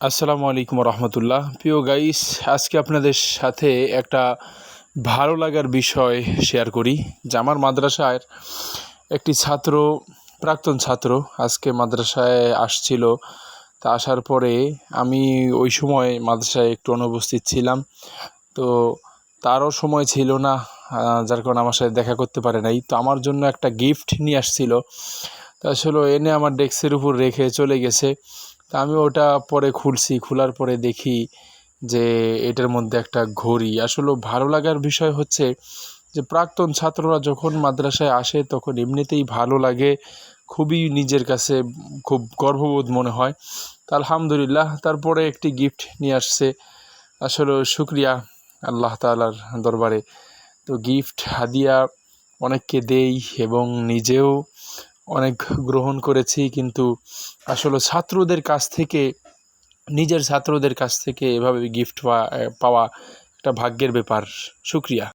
আসসালামু আলাইকুম রহমতুল্লাহ। প্রিয় গাইস, আজকে আপনাদের সাথে একটা ভালো লাগার বিষয় শেয়ার করি যে আমার মাদ্রাসার একটি ছাত্র, প্রাক্তন ছাত্র আজকে মাদ্রাসায় আসছিল। তা আসার পরে আমি ওই সময় মাদ্রাসায় একটু অনুপস্থিত ছিলাম, তো তারও সময় ছিল না, যার কারণে আমার সাথে দেখা করতে পারে নাই। তো আমার জন্য একটা গিফট নিয়ে আসছিল, তা আসলে এনে আমার ডেস্কের উপর রেখে চলে গেছে। তা আমি ওটা পরে খুলছি, খোলার পরে দেখি যে এটার মধ্যে একটা ঘড়ি। আসলে ভালো লাগার বিষয় হচ্ছে যে প্রাক্তন ছাত্ররা যখন মাদ্রাসায় আসে তখন এমনিতেই ভালো লাগে, খুবই নিজের কাছে খুব গর্ববোধ মনে হয়। তা আলহামদুলিল্লাহ, তারপরে একটি গিফট নিয়ে আসছে। আসলে শুক্রিয়া আল্লাহ তাআলার দরবারে। তো গিফট হাদিয়া অনেককে দেই এবং নিজেও অনেক গ্রহণ করেছি, কিন্তু আসলে ছাত্রদের কাছ থেকে, নিজের ছাত্রদের কাছ থেকে এভাবে গিফট পাওয়া একটা ভাগ্যের ব্যাপার। শুক্রিয়া।